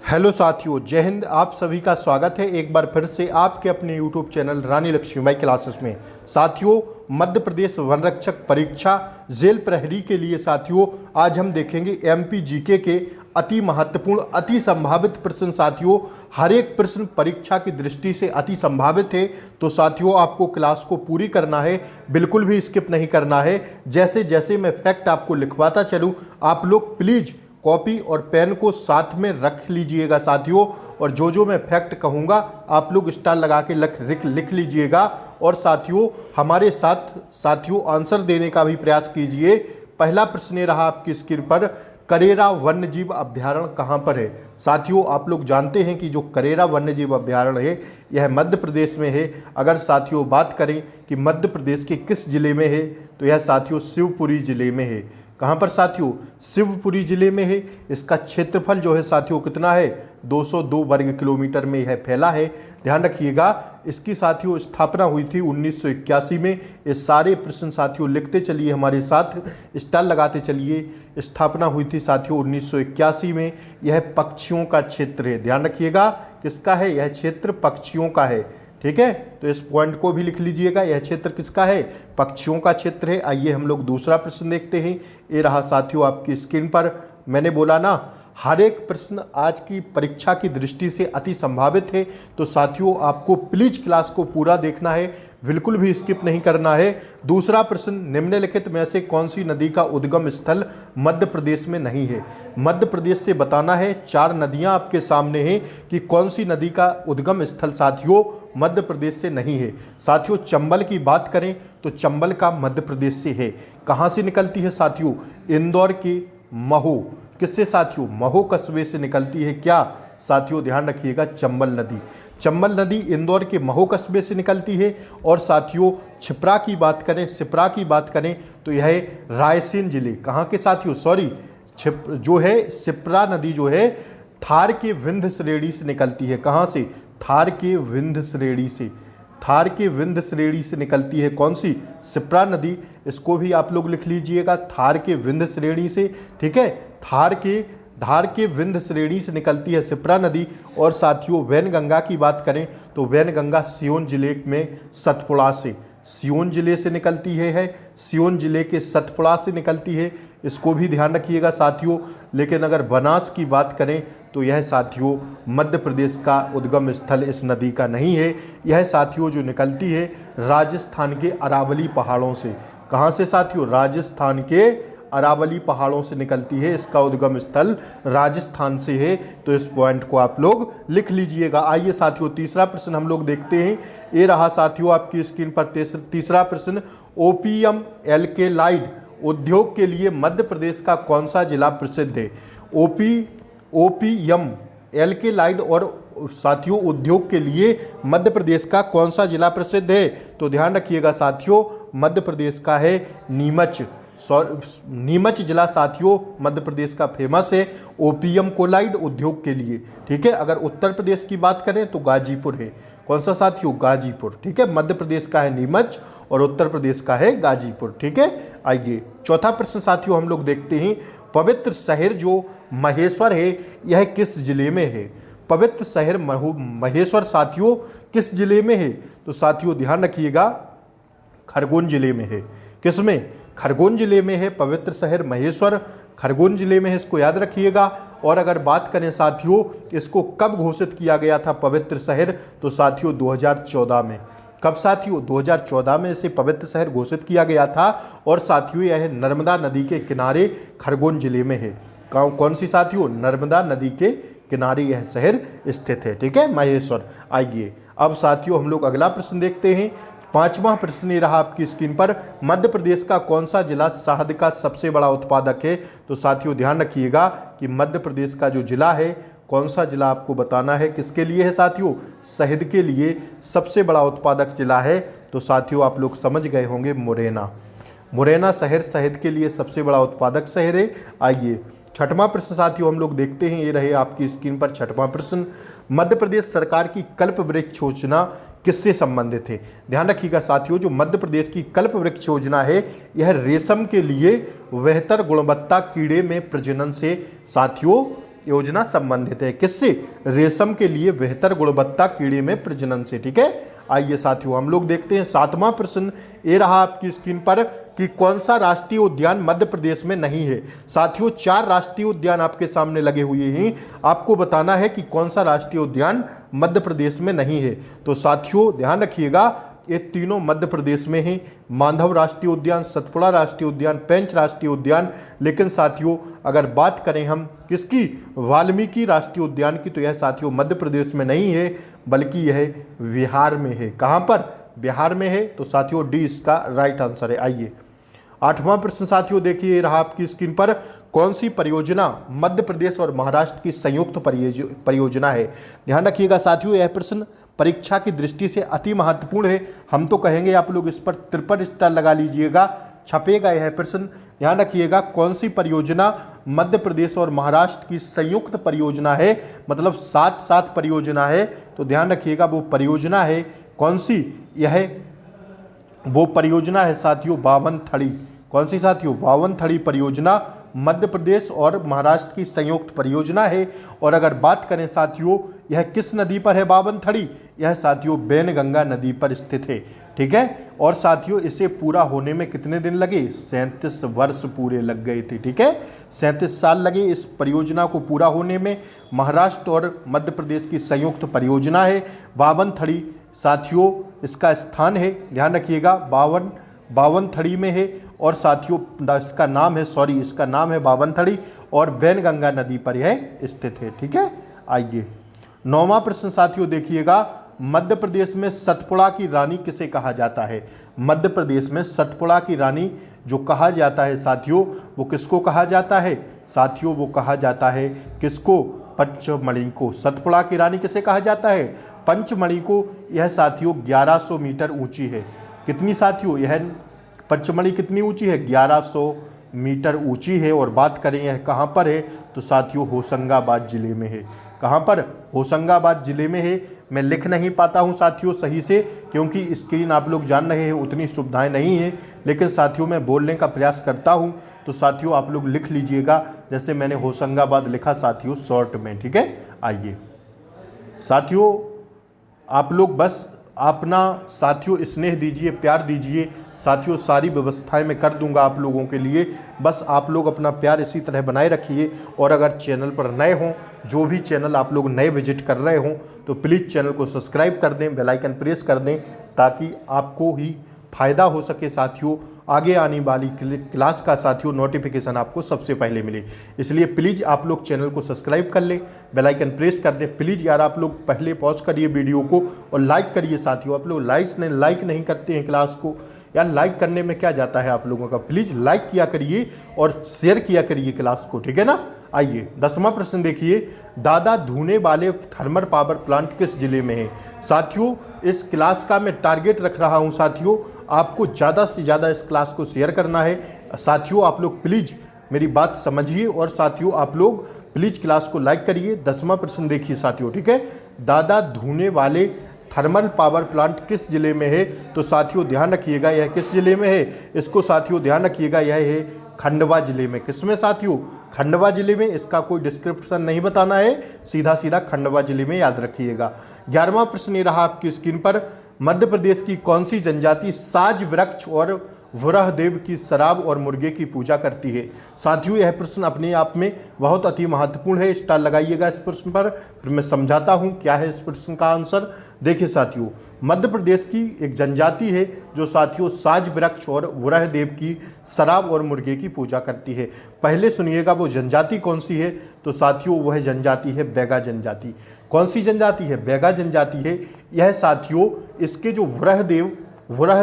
Hello साथियों, जय हिंद। आप सभी का स्वागत है एक बार फिर से आपके अपने यूट्यूब चैनल रानी लक्ष्मीबाई क्लासेस में। साथियों, मध्य प्रदेश वन रक्षक परीक्षा जेल प्रहरी के लिए साथियों आज हम देखेंगे एमपी जीके के अति महत्वपूर्ण अति संभावित प्रश्न। साथियों, हर एक प्रश्न परीक्षा की दृष्टि से अति संभावित है, तो साथियों आपको क्लास को पूरी करना है, बिल्कुल भी स्किप नहीं करना है। जैसे जैसे मैं फैक्ट आपको लिखवाता चलूँ, आप लोग प्लीज़ कॉपी और पेन को साथ में रख लीजिएगा साथियों, और जो मैं फैक्ट कहूँगा आप लोग स्टार लगा के लिख लीजिएगा। और साथियों हमारे साथ साथियों आंसर देने का भी प्रयास कीजिए। पहला प्रश्न ये रहा आपकी स्क्रीन पर, करेरा वन्यजीव अभ्यारण्य कहाँ पर है। साथियों आप लोग जानते हैं कि जो करेरा वन्यजीव अभ्यारण्य है यह मध्य प्रदेश में है। अगर साथियों बात करें कि मध्य प्रदेश के किस जिले में है, तो यह साथियों शिवपुरी जिले में है। कहाँ पर साथियों? शिवपुरी जिले में है। इसका क्षेत्रफल जो है साथियों कितना है? 202 वर्ग किलोमीटर में यह फैला है। ध्यान रखिएगा। इसकी साथियों स्थापना हुई थी 1981 में। ये सारे प्रश्न साथियों लिखते चलिए, हमारे साथ स्टार लगाते चलिए। स्थापना हुई थी साथियों 1981 में। यह पक्षियों का क्षेत्र है। ध्यान रखिएगा, किसका है? यह क्षेत्र पक्षियों का है। ठीक है, तो इस पॉइंट को भी लिख लीजिएगा। यह क्षेत्र किसका है? पक्षियों का क्षेत्र है। आइए हम लोग दूसरा प्रश्न देखते हैं। ये रहा साथियों आपकी स्क्रीन पर। मैंने बोला ना, हर एक प्रश्न आज की परीक्षा की दृष्टि से अति संभावित है, तो साथियों आपको प्लीज क्लास को पूरा देखना है, बिल्कुल भी स्किप नहीं करना है। दूसरा प्रश्न, निम्नलिखित में से कौन सी नदी का उद्गम स्थल मध्य प्रदेश में नहीं है। मध्य प्रदेश से बताना है। 4 नदियां आपके सामने हैं कि कौन सी नदी का उद्गम स्थल साथियों मध्य प्रदेश से नहीं है। साथियों चंबल की बात करें तो चंबल का मध्य प्रदेश से है। कहाँ से निकलती है साथियों? इंदौर के महो, किससे साथियों? महो कस्बे से निकलती है। क्या साथियों? ध्यान रखिएगा, चंबल नदी। चंबल नदी इंदौर के महो कस्बे से निकलती है। और साथियों छिप्रा की बात करें, सिप्रा की बात करें तो यह रायसेन जिले, कहाँ के साथियों? सॉरी, जो है सिप्रा नदी जो है थार के विंध्य श्रेणी से निकलती है। कहाँ से? थार के विंध्य श्रेणी से। थार के विंध्य श्रेणी से निकलती है कौन सी? सिप्रा नदी। इसको भी आप लोग लिख लीजिएगा, थार के विंध्य श्रेणी से। ठीक है, धार के विंध्य श्रेणी से निकलती है सिप्रा नदी। और साथियों वैनगंगा की बात करें तो वैनगंगा सियोन जिले में सतपुड़ा से, सियोन जिले से निकलती है। सियोन जिले के सतपुड़ा से निकलती है। इसको भी ध्यान रखिएगा साथियों। लेकिन अगर बनास की बात करें तो यह साथियों मध्य प्रदेश का उद्गम स्थल इस नदी का नहीं है। यह साथियों जो निकलती है राजस्थान के अरावली पहाड़ों से। कहाँ से साथियों? राजस्थान के अरावली पहाड़ों से निकलती है। इसका उद्गम स्थल राजस्थान से है, तो इस पॉइंट को आप लोग लिख लीजिएगा। आइए साथियों तीसरा प्रश्न हम लोग देखते हैं। ये रहा साथियों आपकी स्क्रीन पर तीसरा प्रश्न, ओपीएम एल्केलाइड उद्योग के लिए मध्य प्रदेश का कौन सा जिला प्रसिद्ध है। ओपीएम एल्केलाइड और साथियों उद्योग के लिए मध्य प्रदेश का कौन सा जिला प्रसिद्ध है? तो ध्यान रखिएगा साथियों, मध्य प्रदेश का है नीमच। नीमच जिला साथियों मध्य प्रदेश का फेमस है ओपीएम कोलाइड उद्योग के लिए। ठीक है, अगर उत्तर प्रदेश की बात करें तो गाजीपुर है। कौन सा साथियों? गाजीपुर। ठीक है, मध्य प्रदेश का है नीमच और उत्तर प्रदेश का है गाजीपुर। ठीक है, आइए चौथा प्रश्न साथियों हम लोग देखते हैं। पवित्र शहर जो महेश्वर है यह किस जिले में है। पवित्र शहर महेश्वर साथियों किस जिले में है? तो साथियों ध्यान रखिएगा, खरगोन जिले में है। किस में? खरगोन जिले में है पवित्र शहर महेश्वर, खरगोन जिले में है, इसको याद रखिएगा। और अगर बात करें साथियों इसको कब घोषित किया गया था पवित्र शहर, तो साथियों 2014 में। कब साथियों? 2014 में इसे पवित्र शहर घोषित किया गया था। और साथियों यह नर्मदा नदी के किनारे खरगोन जिले में है। कौन सी साथियों? नर्मदा नदी के किनारे यह शहर स्थित है। ठीक है, महेश्वर। आइए अब साथियों हम लोग अगला प्रश्न देखते हैं। पांचवा प्रश्न ये रहा आपकी स्क्रीन पर, मध्य प्रदेश का कौन सा जिला शहद का सबसे बड़ा उत्पादक है। तो साथियों ध्यान रखिएगा कि मध्य प्रदेश का जो जिला है, कौन सा जिला आपको बताना है, किसके लिए है साथियों? शहद के लिए सबसे बड़ा उत्पादक जिला है। तो साथियों आप लोग समझ गए होंगे, मुरैना। मुरैना शहर शहद के लिए सबसे बड़ा उत्पादक शहर है। आइए छठवां प्रश्न साथियों हम लोग देखते हैं। ये रहे आपकी स्क्रीन पर छठवां प्रश्न, मध्य प्रदेश सरकार की कल्प वृक्ष योजना किससे संबंधित है। ध्यान रखिएगा साथियों, जो मध्य प्रदेश की कल्प वृक्ष योजना है यह रेशम के लिए बेहतर गुणवत्ता कीड़े में प्रजनन से साथियों योजना संबंधित है। किससे? रेशम के लिए बेहतर गुणवत्ता कीड़े में प्रजनन से। ठीक है, आइए साथियों हम लोग देखते हैं 7वां प्रश्न। ये रहा आपकी स्क्रीन पर कि कौन सा राष्ट्रीय उद्यान मध्य प्रदेश में नहीं है। साथियों 4 राष्ट्रीय उद्यान आपके सामने लगे हुए हैं, आपको बताना है कि कौन सा राष्ट्रीय उद्यान मध्य प्रदेश में नहीं है। तो साथियों ध्यान रखिएगा, ये तीनों मध्य प्रदेश में हैं। मांधव राष्ट्रीय उद्यान, सतपुड़ा राष्ट्रीय उद्यान, पेंच राष्ट्रीय उद्यान। लेकिन साथियों अगर बात करें हम किसकी, वाल्मीकि राष्ट्रीय उद्यान की, तो यह साथियों मध्य प्रदेश में नहीं है बल्कि यह बिहार में है। कहाँ पर? बिहार में है। तो साथियों डी इसका राइट आंसर है। आइए 8वां प्रश्न साथियों देखिए रहा आपकी स्क्रीन पर, कौन सी परियोजना मध्य प्रदेश और महाराष्ट्र की संयुक्त परियोजना है। ध्यान रखिएगा साथियों यह प्रश्न परीक्षा की दृष्टि से अति महत्वपूर्ण है। हम तो कहेंगे आप लोग इस पर 53 स्टार लगा लीजिएगा, छपेगा यह प्रश्न। ध्यान रखिएगा कौन सी परियोजना मध्य प्रदेश और महाराष्ट्र की संयुक्त परियोजना है, मतलब 7 परियोजना है। तो ध्यान रखिएगा वो परियोजना है कौन सी, यह वो परियोजना है साथियों बावनथड़ी। कौन सी साथियों? बावनथड़ी परियोजना मध्य प्रदेश और महाराष्ट्र की संयुक्त परियोजना है। और अगर बात करें साथियों यह किस नदी पर है बावनथड़ी, यह साथियों वैनगंगा नदी पर स्थित है। ठीक है, और साथियों इसे पूरा होने में कितने दिन लगे? 37 वर्ष पूरे लग गए थे। ठीक है, 37 साल लगे इस परियोजना को पूरा होने में। महाराष्ट्र और मध्य प्रदेश की संयुक्त परियोजना है बावनथड़ी। साथियों इसका स्थान है, ध्यान रखिएगा, बावनथड़ी में है। और साथियों इसका नाम है बावनथड़ी और वैनगंगा नदी पर यह स्थित है। ठीक है, आइए 9वां प्रश्न साथियों देखिएगा, मध्य प्रदेश में सतपुड़ा की रानी किसे कहा जाता है। मध्य प्रदेश में सतपुड़ा की रानी जो कहा जाता है साथियों वो किसको कहा जाता है? साथियों वो कहा जाता है किसको? पंचमढ़ी को। सतपुड़ा की रानी किसे कहा जाता है? पंचमढ़ी को। यह साथियों 1100 मीटर ऊंची है। कितनी साथियों? यह पंचमढ़ी कितनी ऊंची है? 1100 मीटर ऊंची है। और बात करें यह कहाँ पर है, तो साथियों होशंगाबाद जिले में है। कहाँ पर? होशंगाबाद जिले में है। मैं लिख नहीं पाता हूँ साथियों सही से, क्योंकि स्क्रीन आप लोग जान रहे हैं उतनी सुविधाएं नहीं हैं, लेकिन साथियों मैं बोलने का प्रयास करता हूँ। तो साथियों आप लोग लिख लीजिएगा, जैसे मैंने होशंगाबाद लिखा साथियों शॉर्ट में। ठीक है, आइए साथियों आप लोग बस अपना साथियों स्नेह दीजिए, प्यार दीजिए। साथियों सारी व्यवस्थाएं मैं कर दूंगा आप लोगों के लिए, बस आप लोग अपना प्यार इसी तरह बनाए रखिए। और अगर चैनल पर नए हों, जो भी चैनल आप लोग नए विजिट कर रहे हों, तो प्लीज़ चैनल को सब्सक्राइब कर दें, बेल आइकन प्रेस कर दें, ताकि आपको ही फ़ायदा हो सके साथियों। आगे आने वाली क्लास का साथियों नोटिफिकेशन आपको सबसे पहले मिले, इसलिए प्लीज़ आप लोग चैनल को सब्सक्राइब कर लें, बेल आइकन प्रेस कर दें। प्लीज़ यार आप लोग पहले पॉज करिए वीडियो को और लाइक करिए साथियों। आप लोग लाइक नहीं करते हैं क्लास को, यार लाइक करने में क्या जाता है आप लोगों का। प्लीज़ लाइक किया करिए और शेयर किया करिए क्लास को, ठीक है ना। आइए 10वां प्रश्न देखिए, दादा धूने वाले थर्मल पावर प्लांट किस जिले में है। साथियों इस क्लास का मैं टारगेट रख रहा हूं साथियों, आपको ज़्यादा से ज़्यादा इस क्लास को शेयर करना है। साथियों आप लोग प्लीज़ मेरी बात समझिए और साथियों आप लोग प्लीज़ क्लास को लाइक करिए। 10वां प्रश्न देखिए साथियों, ठीक है, दादा धूने वाले थर्मल पावर प्लांट किस जिले में है। तो साथियों ध्यान रखिएगा यह किस जिले में है, इसको साथियों ध्यान रखिएगा यह है खंडवा जिले में। किसमें साथियों? खंडवा जिले में। इसका कोई डिस्क्रिप्शन नहीं बताना है, सीधा सीधा खंडवा जिले में याद रखिएगा। 11वां प्रश्न ये रहा आपकी स्क्रीन पर, मध्य प्रदेश की कौन सी जनजाति साज वृक्ष और वराह देव की शराब और मुर्गे की पूजा करती है। साथियों यह प्रश्न अपने आप में बहुत अति महत्वपूर्ण है, स्टार लगाइएगा इस प्रश्न पर, फिर मैं समझाता हूँ क्या है इस प्रश्न का आंसर। देखिए साथियों मध्य प्रदेश की एक जनजाति है जो साथियों साज वृक्ष और वराह देव की शराब और मुर्गे की पूजा करती है। पहले सुनिएगा वो जनजाति कौन सी है, तो साथियों वह जनजाति है बैगा जनजाति। कौन सी जनजाति है? बैगा जनजाति है। यह साथियों इसके जो वराह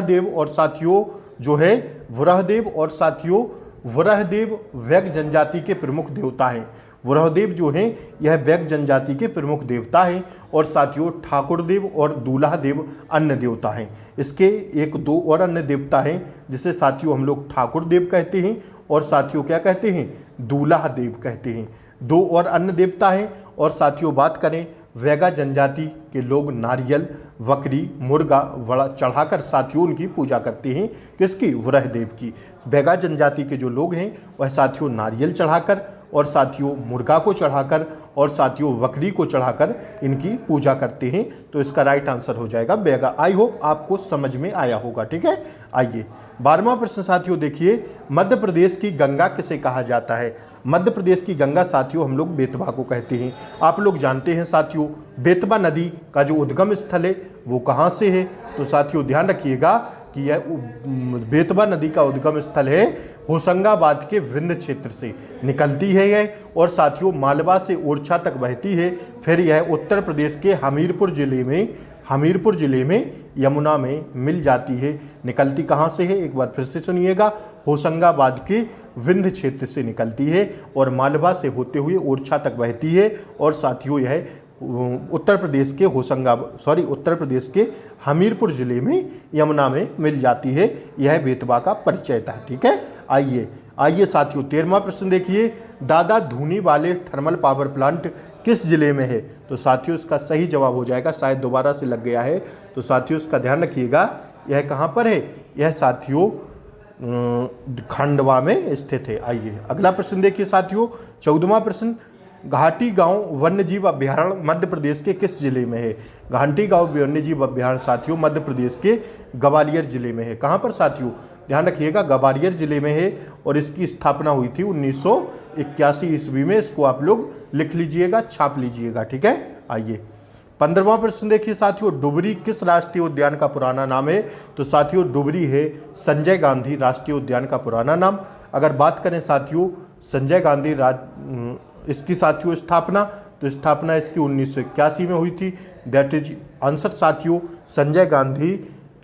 देव और साथियों जो है वराहदेव और साथियों वराहदेव वैग जनजाति के प्रमुख देवता हैं। वराहदेव जो हैं यह वैग जनजाति के प्रमुख देवता हैं और साथियों ठाकुर देव और दूल्हा देव अन्य देवता हैं। इसके 1-2 और अन्य देवता हैं जिसे साथियों हम लोग ठाकुर देव कहते हैं और साथियों क्या कहते हैं? दूल्हा देव कहते हैं। 2 और अन्य देवता हैं। और साथियों बात करें वैगा जनजाति के लोग नारियल, बकरी, मुर्गा वड़ा चढ़ाकर साथियों उनकी पूजा करते हैं। किसकी? वराह देव की। वैगा जनजाति के जो लोग हैं वह साथियों नारियल चढ़ाकर और साथियों मुर्गा को चढ़ाकर और साथियों बकरी को चढ़ाकर इनकी पूजा करते हैं। तो इसका राइट आंसर हो जाएगा बैगा। आई होप आपको समझ में आया होगा। ठीक है, आइए 12वां प्रश्न साथियों देखिए, मध्य प्रदेश की गंगा किसे कहा जाता है? मध्य प्रदेश की गंगा साथियों हम लोग बेतवा को कहते हैं। आप लोग जानते हैं साथियों बेतवा नदी का जो उद्गम स्थल है वो कहाँ से है? तो साथियों ध्यान रखिएगा कि यह बेतवा नदी का उद्गम स्थल है होशंगाबाद के विंध्य क्षेत्र से निकलती है यह, और साथियों मालवा से ओरछा तक बहती है। फिर यह उत्तर प्रदेश के हमीरपुर जिले में यमुना में मिल जाती है। निकलती कहाँ से है? एक बार फिर से सुनिएगा, होशंगाबाद के विंध्य क्षेत्र से निकलती है और मालवा से होते हुए ओरछा तक बहती है, और साथियों यह उत्तर प्रदेश के हमीरपुर जिले में यमुना में मिल जाती है। यह बेतवा का परिचय था। ठीक है, आइए साथियों 13वां प्रश्न देखिए, दादा धूनी वाले थर्मल पावर प्लांट किस जिले में है? तो साथियों इसका सही जवाब हो जाएगा, शायद दोबारा से लग गया है, तो साथियों इसका ध्यान रखिएगा। यह कहाँ पर है? यह साथियों खंडवा में स्थित है। आइए अगला प्रश्न देखिए साथियों, 14वां प्रश्न, घाटी गांव वन्यजीव अभ्यारण्य मध्य प्रदेश के किस जिले में है? घाटी गांव वन्यजीव अभ्यारण्य साथियों मध्य प्रदेश के ग्वालियर जिले में है। कहाँ पर साथियों? ध्यान रखिएगा, ग्वालियर जिले में है, और इसकी स्थापना हुई थी 1981 ईस्वी में। इसको आप लोग लिख लीजिएगा, छाप लीजिएगा। ठीक है, आइए 15वां प्रश्न देखिए साथियों, डुबरी किस राष्ट्रीय उद्यान का पुराना नाम है? तो साथियों डुबरी है संजय गांधी राष्ट्रीय उद्यान का पुराना नाम। अगर बात करें साथियों संजय गांधी इसकी साथियों स्थापना, तो स्थापना इसकी 1981 में हुई थी। दैट इज आंसर साथियों संजय गांधी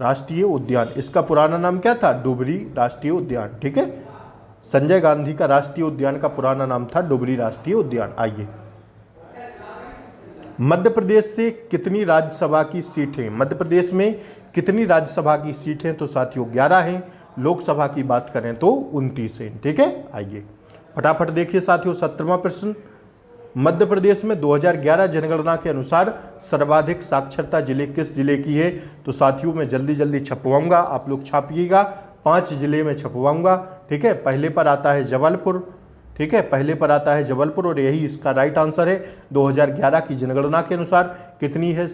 राष्ट्रीय उद्यान। इसका पुराना नाम क्या था? डुबरी राष्ट्रीय उद्यान। ठीक है, संजय गांधी का राष्ट्रीय उद्यान का पुराना नाम था डुबरी राष्ट्रीय उद्यान। आइए मध्य प्रदेश से कितनी राज्यसभा की सीट है? मध्य प्रदेश में कितनी राज्यसभा की सीट हैं? तो साथियों 11 हैं। लोकसभा की बात करें तो 29 हैं। ठीक है, आइए फटाफट देखिए साथियों 17वां प्रश्न, मध्य प्रदेश में 2011 जनगणना के अनुसार सर्वाधिक साक्षरता जिले किस जिले की है? तो साथियों मैं जल्दी छपवाऊंगा, आप लोग छापिएगा। 5 जिले में छपवाऊंगा। ठीक है, पहले पर आता है जबलपुर। ठीक है, पहले पर आता है जबलपुर, और यही इसका राइट आंसर है। 2011 की जनगणना के अनुसार कितनी है?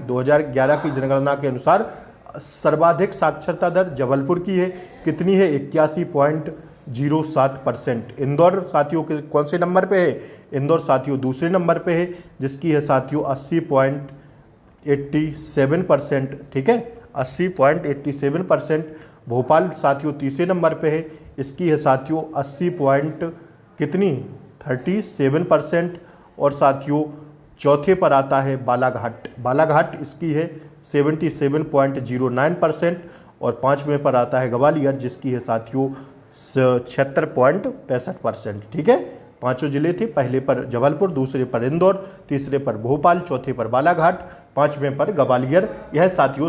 2011 की जनगणना के अनुसार सर्वाधिक साक्षरता दर जबलपुर की है। कितनी है? 81.07%। इंदौर साथियों के कौन से नंबर पे है? इंदौर साथियों दूसरे नंबर पे है, जिसकी है साथियों 80.87%। ठीक है, 80.87%। भोपाल साथियों तीसरे नंबर पे है, इसकी है साथियों 37%। और साथियों चौथे पर आता है बालाघाट इसकी है 77.09%। और 5वें पर आता है ग्वालियर, जिसकी है साथियों 76.65%। ठीक है, 5 जिले थे, पहले पर जबलपुर, दूसरे पर इंदौर, तीसरे पर भोपाल, चौथे पर बालाघाट, 5वें पर ग्वालियर। यह साथियों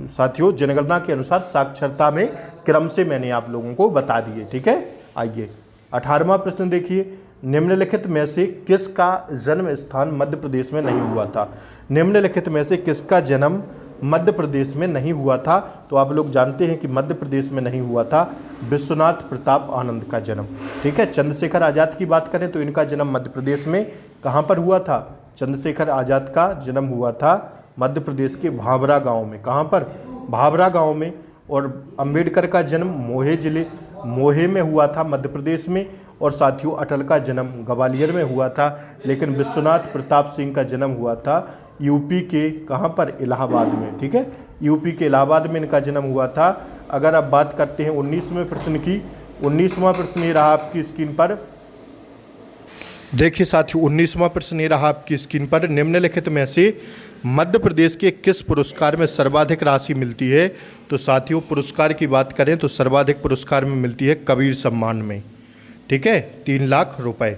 साथियों जनगणना के अनुसार साक्षरता में क्रम से मैंने आप लोगों को बता दिए। ठीक है, आइए 18वां प्रश्न देखिए, निम्नलिखित में से किसका जन्म स्थान मध्य प्रदेश में नहीं हुआ था? निम्नलिखित में से किसका जन्म मध्य प्रदेश में नहीं हुआ था? तो आप लोग जानते हैं कि मध्य प्रदेश में नहीं हुआ था विश्वनाथ प्रताप आनंद का जन्म। ठीक है, चंद्रशेखर आज़ाद की बात करें तो इनका जन्म मध्य प्रदेश में कहाँ पर हुआ था? चंद्रशेखर आज़ाद का जन्म हुआ था मध्य प्रदेश के भाभरा गांव में। कहाँ पर? भाभरा गांव में। और अंबेडकर का जन्म मोहे में हुआ था मध्य प्रदेश में। और साथियों अटल का जन्म ग्वालियर में हुआ था। लेकिन विश्वनाथ प्रताप सिंह का जन्म हुआ था यूपी के कहाँ पर? इलाहाबाद में। ठीक है, यूपी के इलाहाबाद में इनका जन्म हुआ था। अगर आप बात करते हैं 19वें प्रश्न की, 19वां प्रश्न ये रहा आपकी स्क्रीन पर। देखिए साथियों 19वां प्रश्न ये रहा आपकी स्क्रीन पर, निम्नलिखित में से मध्य प्रदेश के किस पुरस्कार में सर्वाधिक राशि मिलती है? तो साथियों पुरस्कार की बात करें तो सर्वाधिक पुरस्कार में मिलती है कबीर सम्मान में। ठीक है, 3 लाख रुपए।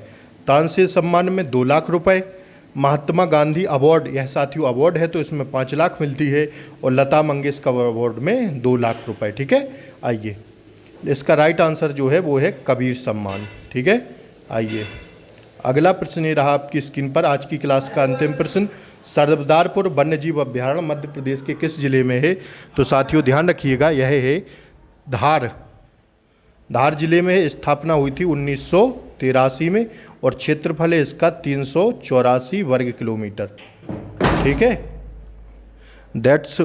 तानसेन सम्मान में 2 लाख रुपए। महात्मा गांधी अवार्ड, यह साथियों अवार्ड है तो इसमें 5 लाख मिलती है। और लता मंगेशकर अवार्ड में 2 लाख रुपए। ठीक है, आइए इसका राइट आंसर जो है वो है कबीर सम्मान। ठीक है, आइए अगला प्रश्न ये रहा आपकी स्क्रीन पर, आज की क्लास का अंतिम प्रश्न, सरदारपुर वन्यजीव अभ्यारण्य मध्य प्रदेश के किस जिले में है? तो साथियों ध्यान रखिएगा, यह है धार जिले में स्थापना हुई थी 1983 में और क्षेत्रफल है इसका 384 वर्ग किलोमीटर। ठीक है, दैट्स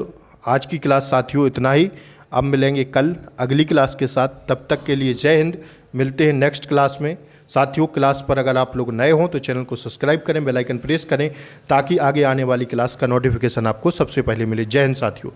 आज की क्लास साथियों इतना ही। अब मिलेंगे कल अगली क्लास के साथ, तब तक के लिए जय हिंद। मिलते हैं नेक्स्ट क्लास में। साथियों, क्लास पर अगर आप लोग नए हों तो चैनल को सब्सक्राइब करें, बेल आइकन प्रेस करें ताकि आगे आने वाली क्लास का नोटिफिकेशन आपको सबसे पहले मिले। जय हिंद साथियों।